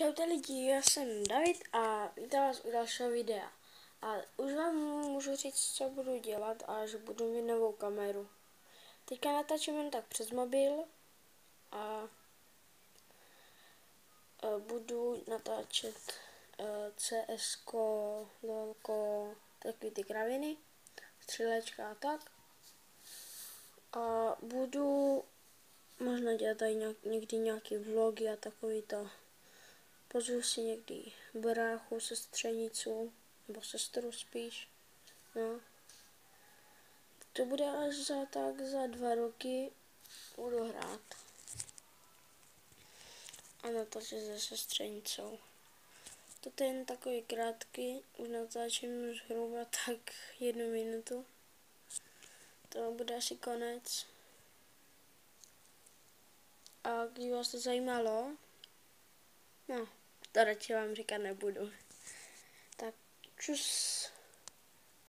Čaute lidi, já jsem David a vítám vás u dalšího videa. A už vám můžu říct, co budu dělat a že budu mít novou kameru. Teďka natáčím jen tak přes mobil a budu natáčet CSko, LOLko, takový ty kraviny, střílečka a tak. A budu možná dělat i někdy nějaký vlogy a takový to. Pozvu si někdy bráchu, sestřenicu, nebo sestru spíš, no. To bude až za 2 roky budu hrát. A natáčet se sestřenicou. Toto je jen takový krátký, už natáčím zhruba tak 1 minutu. To bude asi konec. A když vás to zajímalo, no, to radši vám říkat nebudu. Tak čus.